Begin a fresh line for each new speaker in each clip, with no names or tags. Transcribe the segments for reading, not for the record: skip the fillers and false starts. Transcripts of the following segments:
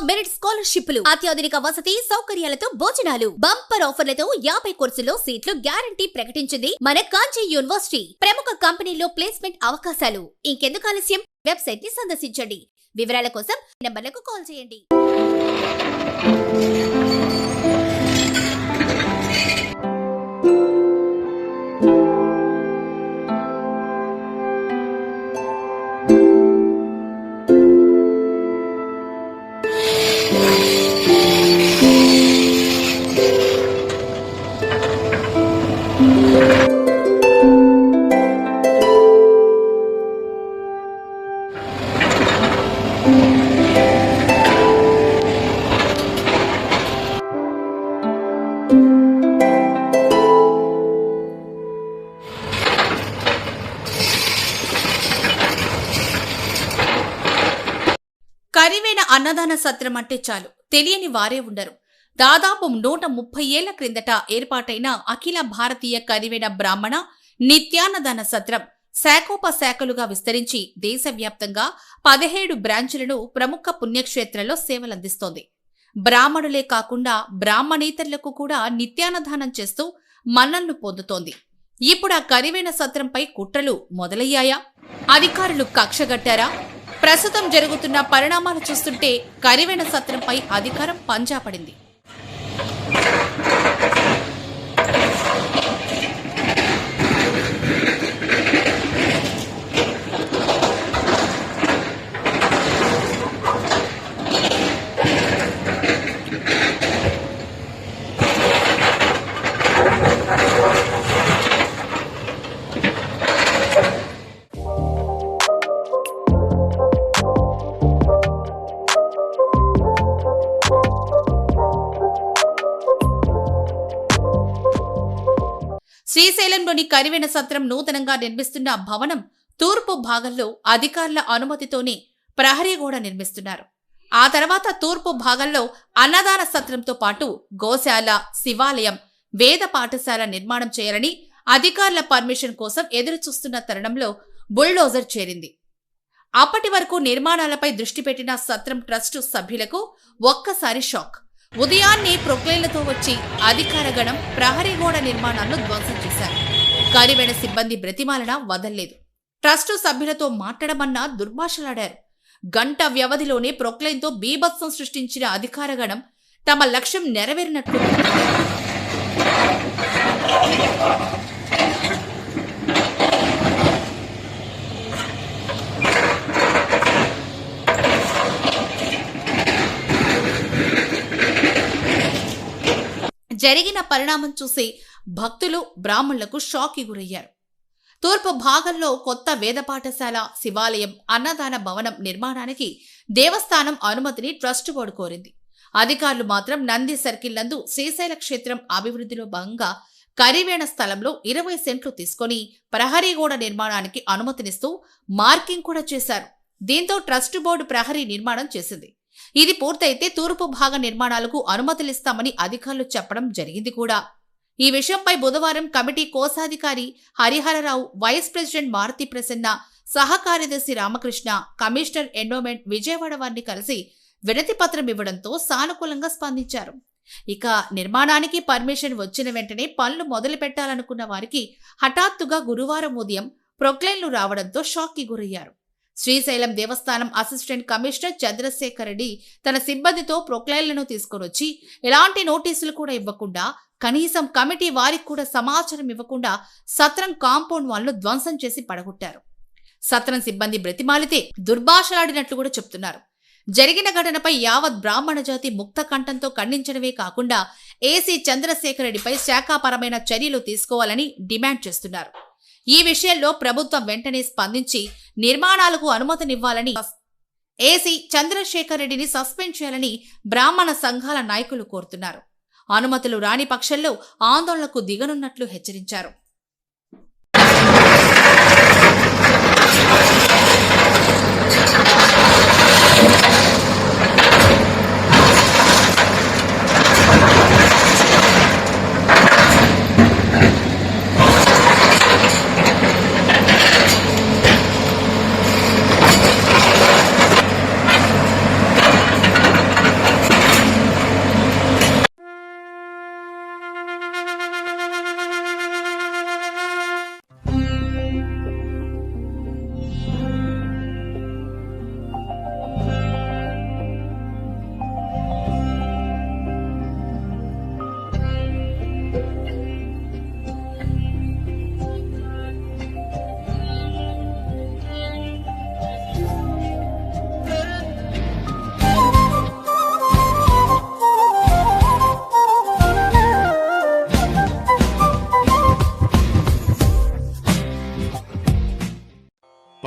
Merit స్కాలర్షిప్లు, అత్యాధునిక వసతి సౌకర్యాలతో భోజనాలు, బంపర్ ఆఫర్లతో 50 కోర్సుల్లో సీట్లు గ్యారంటీ ప్రకటించింది మన కాంచీ యూనివర్సిటీ. ప్రముఖ కంపెనీల్లో ప్లేస్మెంట్ అవకాశాలు. ఇంకెందుకు ఆలస్యం? వెబ్సైట్ ని సందర్శించండి. వివరాల కోసం నంబర్లకు కాల్ చేయండి. కరివేన అన్నదాన సత్రం అంటే చాలు తెలియని వారే ఉండరు. దాదాపు 130 ఏళ్ల క్రిందట ఏర్పాటైన అఖిల భారతీయ కరివేన బ్రాహ్మణ నిత్యాన్నదాన సత్రం శాఖోపశాఖలుగా విస్తరించి దేశవ్యాప్తంగా 17 బ్రాంచులను ప్రముఖ పుణ్యక్షేత్రాల్లో సేవలందిస్తోంది. బ్రాహ్మణులే కాకుండా బ్రాహ్మణేతరులకు కూడా నిత్యాన్నదానం చేస్తూ మన్ననలు పొందుతోంది. ఇప్పుడు ఆ కరివేన సత్రంపై కుట్రలు మొదలయ్యాయా? అధికారులు కక్షగట్టారా? ప్రస్తుతం జరుగుతున్న పరిణామాలు చూస్తుంటే కరివేన సత్రంపై అధికారం పంజా పడింది. శ్రీశైలంలోని కరివేన సత్రం నూతనంగా నిర్మిస్తున్న భవనం తూర్పు భాగంలో అధికారుల అనుమతితోనే ప్రహరీ గోడ నిర్మిస్తున్నారు. ఆ తర్వాత తూర్పు భాగంలో అన్నదాన సత్రంతో పాటు గోశాల, శివాలయం, వేద పాఠశాల నిర్మాణం చేయాలని అధికారుల పర్మిషన్ కోసం ఎదురుచూస్తున్న తరుణంలో బుల్డోజర్ చేరింది. అప్పటి వరకు నిర్మాణాలపై దృష్టి పెట్టిన సత్రం ట్రస్టు సభ్యులకు ఒక్కసారి షాక్. ఉదయాన్నే ప్రొక్లైన్లతో వచ్చి అధికార గణం ప్రహరీ గోడ నిర్మాణాలను ధ్వంసం చేశారు. కరివేన సిబ్బంది బ్రతిమాలన వదల్లేదు. ట్రస్టు సభ్యులతో మాట్లాడమన్నా దుర్భాషలాడారు. గంట వ్యవధిలోనే ప్రొక్లైన్తో బీభత్సం సృష్టించిన అధికార గణం తమ లక్ష్యం నెరవేరినట్లు జరిగిన పరిణామం చూసి భక్తులు, బ్రాహ్మణులకు షాక్కి గురయ్యారు. తూర్పు భాగంలో కొత్త వేద పాఠశాల, శివాలయం, అన్నదాన భవనం నిర్మాణానికి దేవస్థానం అనుమతిని ట్రస్ట్ బోర్డు కోరింది. అధికారులు మాత్రం నంది సర్కిల్ నందు శ్రీశైల క్షేత్రం అభివృద్ధిలో భాగంగా కరివేణ స్థలంలో 20 సెంట్లు తీసుకుని ప్రహరీ గోడ నిర్మాణానికి అనుమతినిస్తూ మార్కింగ్ కూడా చేశారు. దీంతో ట్రస్ట్ బోర్డు ప్రహరీ నిర్మాణం చేసింది. ఇది పూర్తయితే తూర్పు భాగ నిర్మాణాలకు అనుమతులిస్తామని అధికారులు చెప్పడం జరిగింది కూడా. ఈ విషయంపై బుధవారం కమిటీ కోశాధికారి హరిహరరావు, వైస్ ప్రెసిడెంట్ మారుతి ప్రసన్న, సహకార్యదర్శి రామకృష్ణ, కమిషనర్ ఎండోమెంట్ విజయవాడ వారిని కలిసి వినతి పత్రం ఇవ్వడంతో సానుకూలంగా స్పందించారు. ఇక నిర్మాణానికి పర్మిషన్ వచ్చిన వెంటనే పనులు మొదలు పెట్టాలనుకున్న వారికి హఠాత్తుగా గురువారం ఉదయం ప్రొక్లైన్లు రావడంతో షాక్కి గురయ్యారు. శ్రీశైలం దేవస్థానం అసిస్టెంట్ కమిషనర్ చంద్రశేఖర్ రెడ్డి తన సిబ్బందితో ప్రొక్లైన్లను తీసుకునొచ్చి ఎలాంటి నోటీసులు కూడా ఇవ్వకుండా, కనీసం కమిటీ వారికి కూడా సమాచారం ఇవ్వకుండా సత్రం కాంపౌండ్ వాళ్లను ధ్వంసం చేసి పడగొట్టారు. సత్రం సిబ్బంది బ్రతిమాలితే దుర్భాషలాడినట్లు కూడా చెప్తున్నారు. జరిగిన ఘటనపై యావత్ బ్రాహ్మణ జాతి ముక్త కంఠంతో ఖండించడమే కాకుండా ఏసీ చంద్రశేఖర్ రెడ్డిపై శాఖాపరమైన చర్యలు తీసుకోవాలని డిమాండ్ చేస్తున్నారు. ఈ విషయంలో ప్రభుత్వం వెంటనే స్పందించి నిర్మాణాలకు అనుమతినివ్వాలని, ఏసీ చంద్రశేఖర్ రెడ్డిని సస్పెండ్ చేయాలని బ్రాహ్మణ సంఘాల నాయకులు కోరుతున్నారు. అనుమతులు రాని పక్షంలో ఆందోళనకు దిగనున్నట్లు హెచ్చరించారు.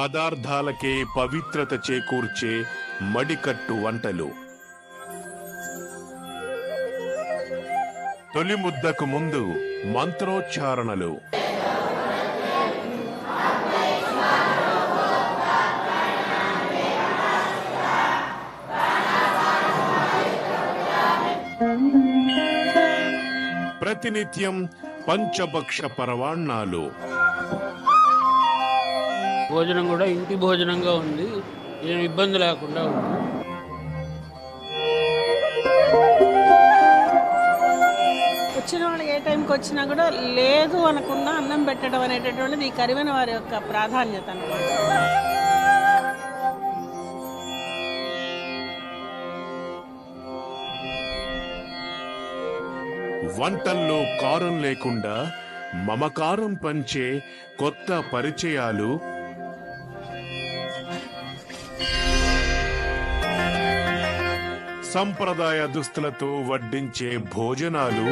పదార్థాలకే పవిత్రత చేకూర్చే మడికట్టు వంటలు. తొలి ముద్దకు ముందు మంత్రోచ్చారణలు. ప్రతినిత్యం పంచభక్ష పరవాణాలు.
భోజనం కూడా ఇంటి భోజనంగా ఉంది, ఏం ఇబ్బంది లేకుండా ఉంది.
వచ్చిన వాళ్ళకి ఏ టైంకి వచ్చినా కూడా లేదు అనకుండా అన్నం పెట్టడం అనేటటువంటిది ఈ కరివెన వారి యొక్క ప్రాధాన్యత అన్నమాట.
వంటల్లో కారం లేకుండా మమకారం పంచే కొత్త పరిచయాలు. సంప్రదాయ దుస్తులతో వడ్డించే భోజనాలు.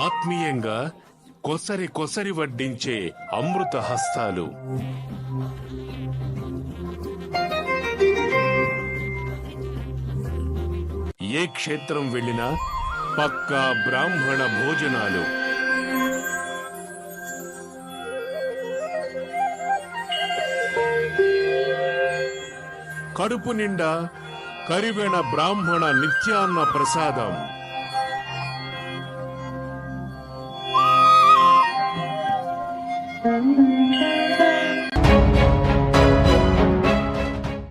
ఆత్మీయంగా కొసరి వడ్డించే అమృత హస్తాలు. ఏ క్షేత్రం వెళ్ళినా పక్కా బ్రాహ్మణ భోజనాలు. కడుపు నిండా కరివెన బ్రాహ్మణ నిత్యాన్న ప్రసాదం.
Mm-hmm.